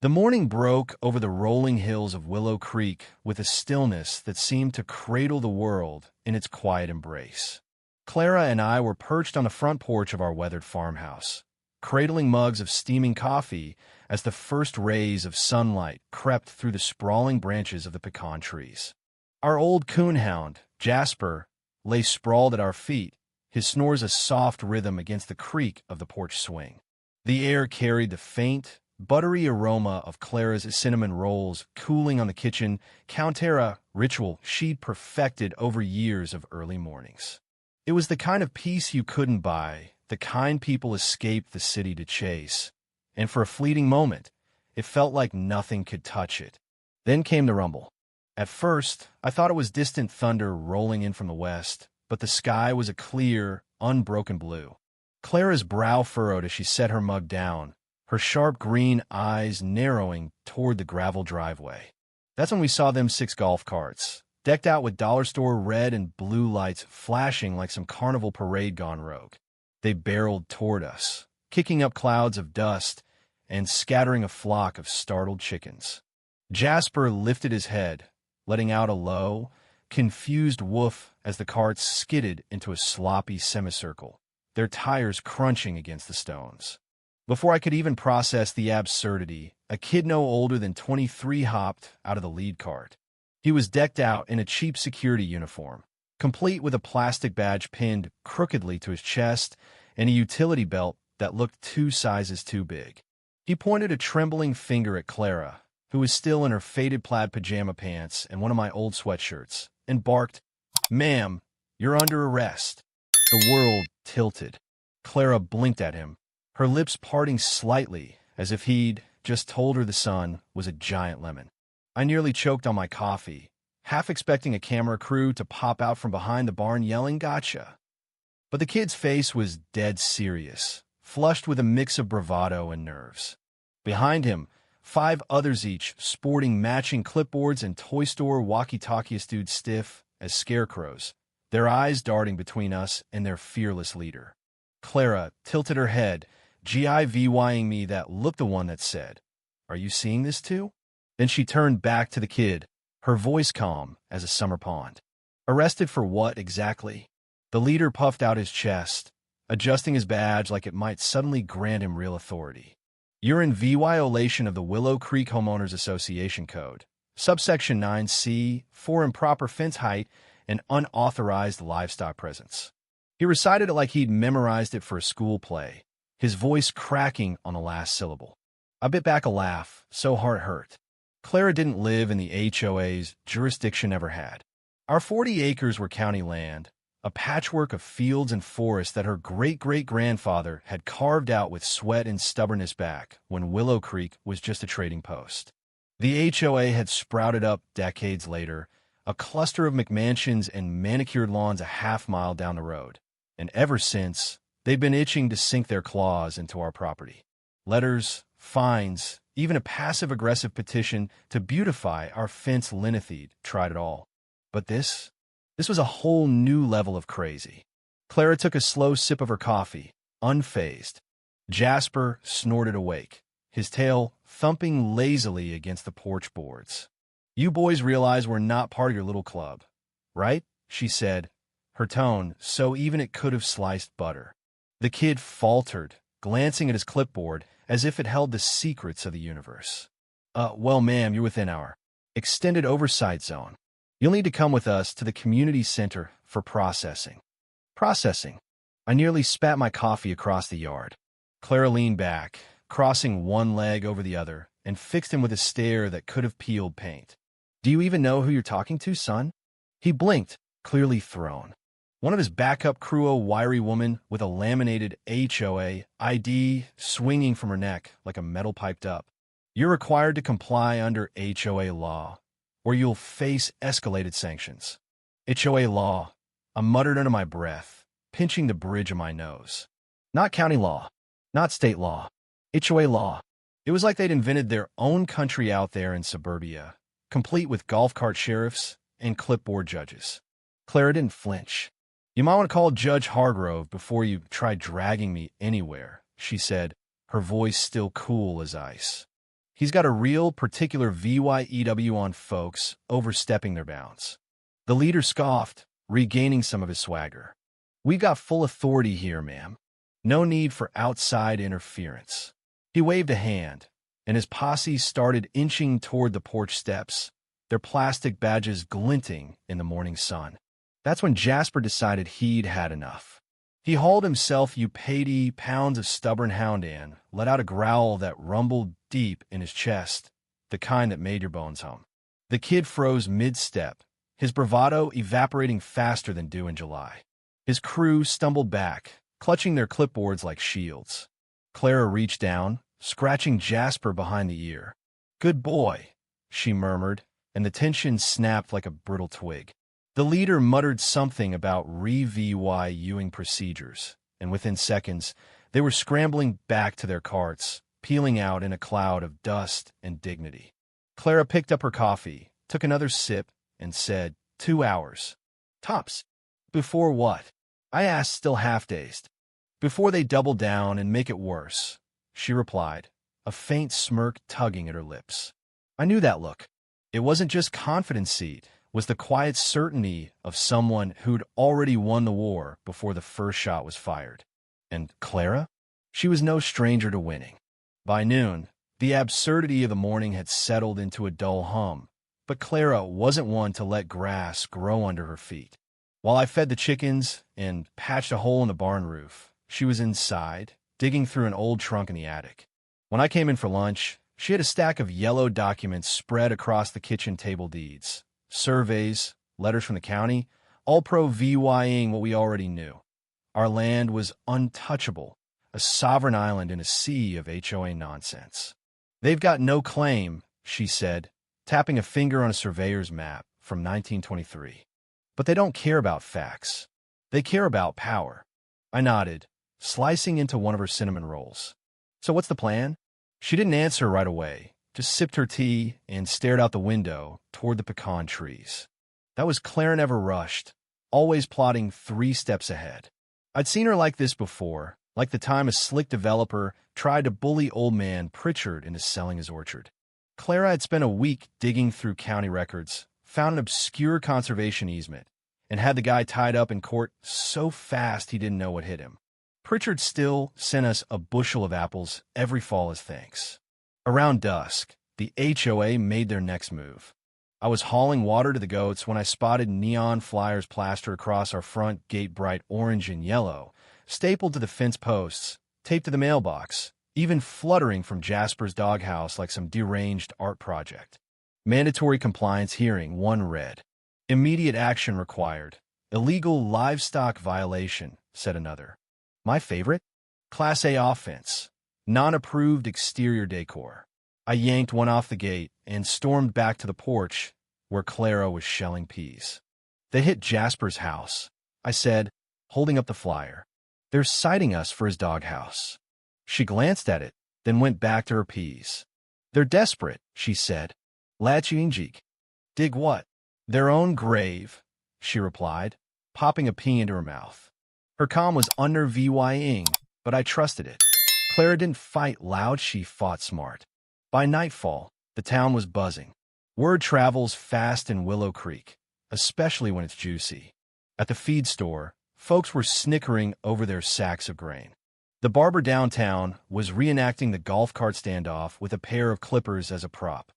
The morning broke over the rolling hills of Willow Creek with a stillness that seemed to cradle the world in its quiet embrace. Clara and I were perched on the front porch of our weathered farmhouse, cradling mugs of steaming coffee as the first rays of sunlight crept through the sprawling branches of the pecan trees. Our old coonhound, Jasper, lay sprawled at our feet, his snores a soft rhythm against the creak of the porch swing. The air carried the faint, buttery aroma of Clara's cinnamon rolls cooling on the kitchen counter ritual she'd perfected over years of early mornings. It was the kind of peace you couldn't buy, the kind people escaped the city to chase, and for a fleeting moment, it felt like nothing could touch it. Then came the rumble. At first, I thought it was distant thunder rolling in from the west, but the sky was a clear, unbroken blue. Clara's brow furrowed as she set her mug down, her sharp green eyes narrowing toward the gravel driveway. That's when we saw them 6 golf carts, decked out with dollar store red and blue lights flashing like some carnival parade gone rogue. They barreled toward us, kicking up clouds of dust and scattering a flock of startled chickens. Jasper lifted his head, letting out a low, confused woof as the carts skidded into a sloppy semicircle, their tires crunching against the stones. Before I could even process the absurdity, a kid no older than 23 hopped out of the lead cart. He was decked out in a cheap security uniform, complete with a plastic badge pinned crookedly to his chest and a utility belt that looked 2 sizes too big. He pointed a trembling finger at Clara, who was still in her faded plaid pajama pants and one of my old sweatshirts, and barked, "Ma'am, you're under arrest." The world tilted. Clara blinked at him, her lips parting slightly as if he'd just told her the sun was a giant lemon. I nearly choked on my coffee, half expecting a camera crew to pop out from behind the barn yelling, "Gotcha." But the kid's face was dead serious, flushed with a mix of bravado and nerves. Behind him, 5 others each sporting matching clipboards and toy store walkie-talkies stood stiff as scarecrows, their eyes darting between us and their fearless leader. Clara tilted her head, GIVYing me that look, the one that said, "Are you seeing this too?" Then she turned back to the kid, her voice calm as a summer pond. "Arrested for what exactly?" The leader puffed out his chest, adjusting his badge like it might suddenly grant him real authority. "You're in violation of the Willow Creek Homeowners Association Code, subsection 9C, for improper fence height and unauthorized livestock presence." He recited it like he'd memorized it for a school play, his voice cracking on the last syllable. I bit back a laugh, so heart hurt. Clara didn't live in the HOA's jurisdiction ever had. Our 40 acres were county land, a patchwork of fields and forests that her great-great-grandfather had carved out with sweat and stubbornness back when Willow Creek was just a trading post. The HOA had sprouted up decades later, a cluster of McMansions and manicured lawns a half-mile down the road. And ever since, they've been itching to sink their claws into our property. Letters, fines, even a passive-aggressive petition to beautify our fence linethid tried it all. But this was a whole new level of crazy. Clara took a slow sip of her coffee, unfazed. Jasper snorted awake, his tail thumping lazily against the porch boards. "You boys realize we're not part of your little club, right?" she said, her tone so even it could have sliced butter. The kid faltered, glancing at his clipboard as if it held the secrets of the universe. Well, ma'am, you're within our extended oversight zone. You'll need to come with us to the community center for processing." Processing? I nearly spat my coffee across the yard. Clara leaned back, crossing one leg over the other, and fixed him with a stare that could have peeled paint. "Do you even know who you're talking to, son?" He blinked, clearly thrown. One of his backup crew, a wiry woman with a laminated HOA ID swinging from her neck like a metal piped up. "You're required to comply under HOA law, or you'll face escalated sanctions." HOA law, I muttered under my breath, pinching the bridge of my nose. Not county law, not state law, HOA law. It was like they'd invented their own country out there in suburbia, complete with golf cart sheriffs and clipboard judges. Clara didn't flinch. "You might want to call Judge Hargrove before you try dragging me anywhere," she said, her voice still cool as ice. He's got a real particular VYEW on folks overstepping their bounds. The leader scoffed, regaining some of his swagger. We've got full authority here, ma'am. No need for outside interference. He waved a hand, and his posse started inching toward the porch steps, their plastic badges glinting in the morning sun. That's when Jasper decided he'd had enough. He hauled himself 80 pounds of stubborn hound in, let out a growl that rumbled deep in his chest, the kind that made your bones hum. The kid froze mid-step, his bravado evaporating faster than dew in July. His crew stumbled back, clutching their clipboards like shields. Clara reached down, scratching Jasper behind the ear. "Good boy," she murmured, and the tension snapped like a brittle twig. The leader muttered something about reviewing procedures, and within seconds, they were scrambling back to their carts, peeling out in a cloud of dust and dignity. Clara picked up her coffee, took another sip, and said, 2 hours. Tops. Before what? I asked, still half-dazed. Before they double down and make it worse, she replied, a faint smirk tugging at her lips. I knew that look. It wasn't just confidence, it was the quiet certainty of someone who'd already won the war before the first shot was fired. And Clara? She was no stranger to winning. By noon, the absurdity of the morning had settled into a dull hum, but Clara wasn't one to let grass grow under her feet. While I fed the chickens and patched a hole in the barn roof, she was inside, digging through an old trunk in the attic. When I came in for lunch, she had a stack of yellow documents spread across the kitchen table: deeds, surveys, letters from the county, all pro-VYing what we already knew. Our land was untouchable, a sovereign island in a sea of HOA nonsense. They've got no claim, she said, tapping a finger on a surveyor's map from 1923. But they don't care about facts. They care about power. I nodded, slicing into one of her cinnamon rolls. So what's the plan? She didn't answer right away, just sipped her tea and stared out the window toward the pecan trees. That was Clara, never rushed, always plotting 3 steps ahead. I'd seen her like this before, like the time a slick developer tried to bully old man Pritchard into selling his orchard. Clara had spent a week digging through county records, found an obscure conservation easement, and had the guy tied up in court so fast he didn't know what hit him. Pritchard still sent us a bushel of apples every fall as thanks. Around dusk, the HOA made their next move. I was hauling water to the goats when I spotted neon flyers plastered across our front gate, bright orange and yellow, stapled to the fence posts, taped to the mailbox, even fluttering from Jasper's doghouse like some deranged art project. Mandatory compliance hearing, one read. Immediate action required. Illegal livestock violation, said another. My favorite? Class A offense. Non-approved exterior decor. I yanked one off the gate and stormed back to the porch where Clara was shelling peas. They hit Jasper's house, I said, holding up the flyer. They're citing us for his doghouse. She glanced at it, then went back to her peas. They're desperate, she said. Lachinjik. Dig what? Their own grave, she replied, popping a pea into her mouth. Her calm was under VYing, but I trusted it. Clara didn't fight loud, she fought smart. By nightfall, the town was buzzing. Word travels fast in Willow Creek, especially when it's juicy. At the feed store, folks were snickering over their sacks of grain. The barber downtown was reenacting the golf cart standoff with a pair of clippers as a prop.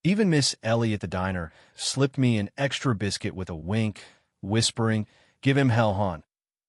Even Miss Ellie at the diner slipped me an extra biscuit with a wink, whispering, "Give him hell, hon."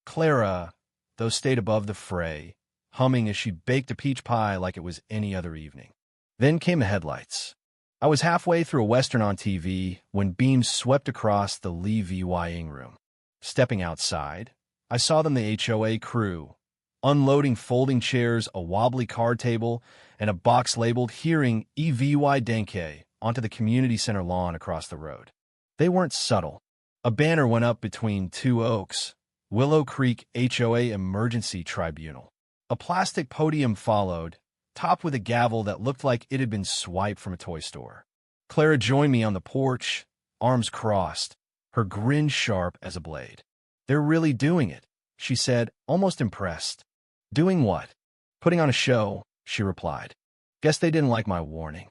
Clara, though, stayed above the fray, humming as she baked a peach pie like it was any other evening. Then came the headlights. I was halfway through a Western on TV when beams swept across the Lee VYing room. Stepping outside, I saw them, the HOA crew, unloading folding chairs, a wobbly card table, and a box labeled "Hearing EVY Denke" onto the community center lawn across the road. They weren't subtle. A banner went up between 2 oaks, Willow Creek HOA Emergency Tribunal. A plastic podium followed, topped with a gavel that looked like it had been swiped from a toy store. Clara joined me on the porch, arms crossed, her grin sharp as a blade. They're really doing it, she said, almost impressed. Doing what? Putting on a show, she replied. Guess they didn't like my warning.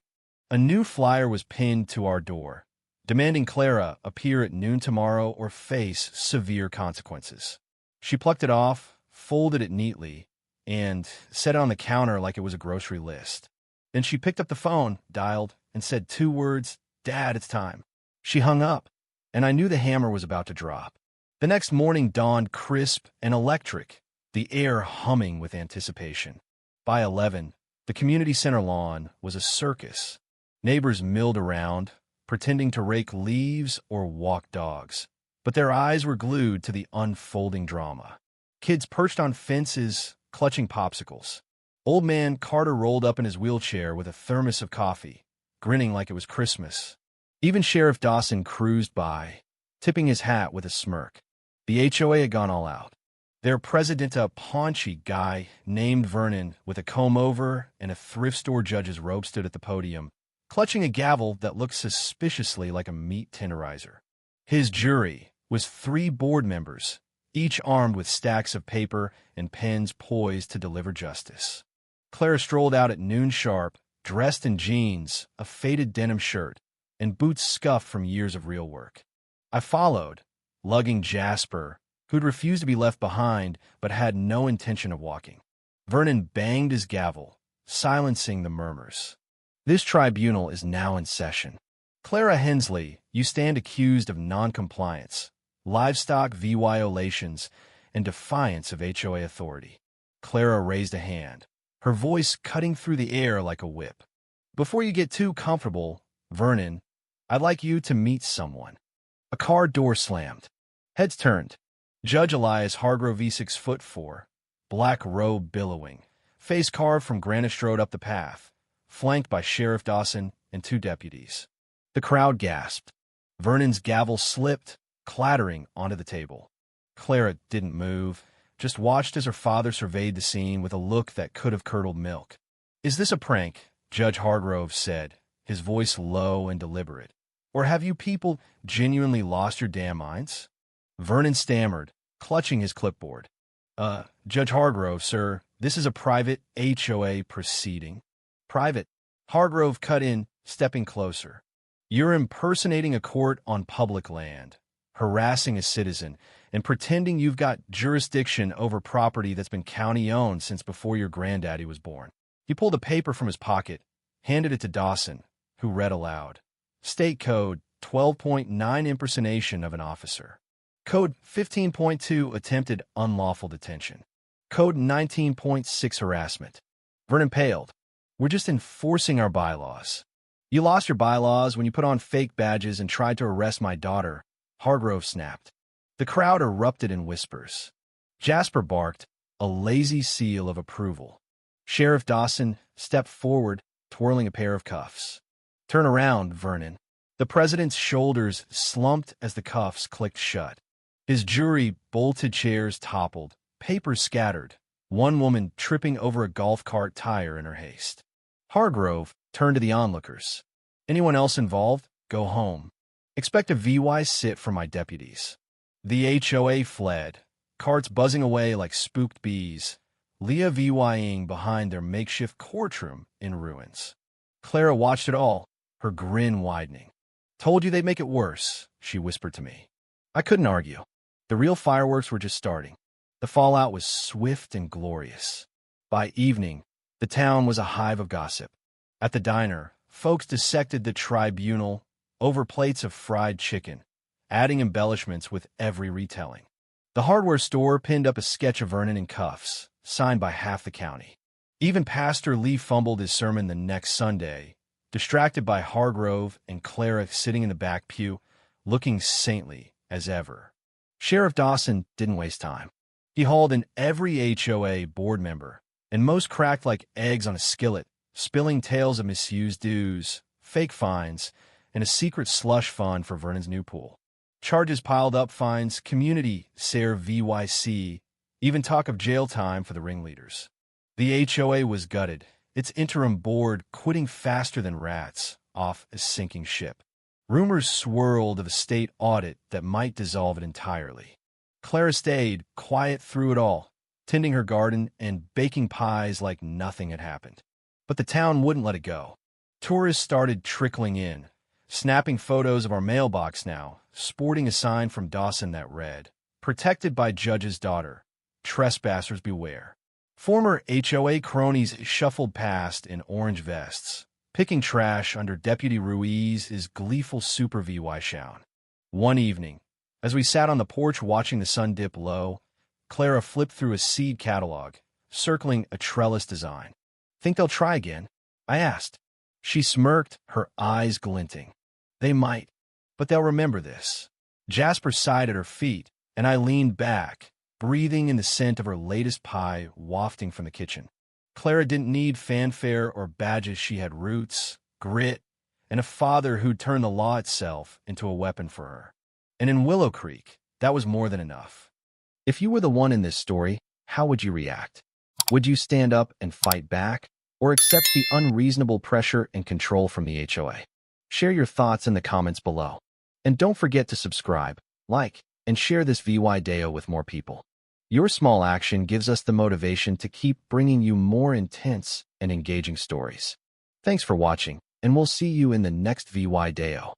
A new flyer was pinned to our door, demanding Clara appear at noon tomorrow or face severe consequences. She plucked it off, folded it neatly, and set it on the counter like it was a grocery list. Then she picked up the phone, dialed, and said 2 words, "Dad, it's time." She hung up, and I knew the hammer was about to drop. The next morning dawned crisp and electric, the air humming with anticipation. By 11, the community center lawn was a circus. Neighbors milled around, pretending to rake leaves or walk dogs, but their eyes were glued to the unfolding drama. Kids perched on fences, clutching popsicles. Old man Carter rolled up in his wheelchair with a thermos of coffee, grinning like it was Christmas. Even Sheriff Dawson cruised by, tipping his hat with a smirk. The HOA had gone all out. Their president, a paunchy guy named Vernon with a comb-over and a thrift store judge's robe, stood at the podium, clutching a gavel that looked suspiciously like a meat tenderizer. His jury was 3 board members, each armed with stacks of paper and pens poised to deliver justice. Clara strolled out at noon sharp, dressed in jeans, a faded denim shirt, and boots scuffed from years of real work. I followed, lugging Jasper, who'd refused to be left behind but had no intention of walking. Vernon banged his gavel, silencing the murmurs. "This tribunal is now in session. Clara Hensley, you stand accused of noncompliance, livestock violations, and defiance of HOA authority." Clara raised a hand, her voice cutting through the air like a whip. "Before you get too comfortable, Vernon, I'd like you to meet someone." A car door slammed. Heads turned. Judge Elias Hargrove, V6'4", black robe billowing, face carved from granite, strode up the path, flanked by Sheriff Dawson and 2 deputies. The crowd gasped. Vernon's gavel slipped, clattering onto the table. Clara didn't move, just watched as her father surveyed the scene with a look that could have curdled milk. "Is this a prank?" Judge Hargrove said, his voice low and deliberate. "Or have you people genuinely lost your damn minds?" Vernon stammered, clutching his clipboard. Judge Hargrove, sir, this is a private HOA proceeding." "Private?" Hargrove cut in, stepping closer. "You're impersonating a court on public land, harassing a citizen, and pretending you've got jurisdiction over property that's been county-owned since before your granddaddy was born." He pulled a paper from his pocket, handed it to Dawson, who read aloud. "State Code 12.9 Impersonation of an officer. Code 15.2 Attempted unlawful detention. Code 19.6 Harassment." Vernon paled. "We're just enforcing our bylaws." "You lost your bylaws when you put on fake badges and tried to arrest my daughter," Hargrove snapped. The crowd erupted in whispers. Jasper barked, a lazy seal of approval. Sheriff Dawson stepped forward, twirling a pair of cuffs. "Turn around, Vernon." The president's shoulders slumped as the cuffs clicked shut. His jury bolted, chairs toppled, papers scattered, one woman tripping over a golf cart tire in her haste. Hargrove turned to the onlookers. "Anyone else involved? Go home. Expect a VY sit from my deputies." The HOA fled, carts buzzing away like spooked bees, Leah VYing behind their makeshift courtroom in ruins. Clara watched it all, her grin widening. "Told you they'd make it worse," she whispered to me. I couldn't argue. The real fireworks were just starting. The fallout was swift and glorious. By evening, the town was a hive of gossip. At the diner, folks dissected the tribunal over plates of fried chicken, adding embellishments with every retelling. The hardware store pinned up a sketch of Vernon in cuffs, signed by half the county. Even Pastor Lee fumbled his sermon the next Sunday, distracted by Hargrove and Clara sitting in the back pew, looking saintly as ever. Sheriff Dawson didn't waste time. He hauled in every HOA board member, and most cracked like eggs on a skillet, spilling tales of misused dues, fake fines, and a secret slush fund for Vernon's new pool. Charges piled up, fines, community, SARE VYC, even talk of jail time for the ringleaders. The HOA was gutted, its interim board quitting faster than rats off a sinking ship. Rumors swirled of a state audit that might dissolve it entirely. Clara stayed quiet through it all, tending her garden and baking pies like nothing had happened. But the town wouldn't let it go. Tourists started trickling in, snapping photos of our mailbox now, sporting a sign from Dawson that read, "Protected by Judge's Daughter. Trespassers beware." Former HOA cronies shuffled past in orange vests, picking trash under Deputy Ruiz's gleeful Super VY shout. One evening, as we sat on the porch watching the sun dip low, Clara flipped through a seed catalog, circling a trellis design. "Think they'll try again?" I asked. She smirked, her eyes glinting. "They might, but they'll remember this." Jasper sighed at her feet, and I leaned back, breathing in the scent of her latest pie wafting from the kitchen. Clara didn't need fanfare or badges. She had roots, grit, and a father who'd turned the law itself into a weapon for her. And in Willow Creek, that was more than enough. If you were the one in this story, how would you react? Would you stand up and fight back, or accept the unreasonable pressure and control from the HOA? Share your thoughts in the comments below. And don't forget to subscribe, like, and share this VY Deo with more people. Your small action gives us the motivation to keep bringing you more intense and engaging stories. Thanks for watching, and we'll see you in the next VY Deo.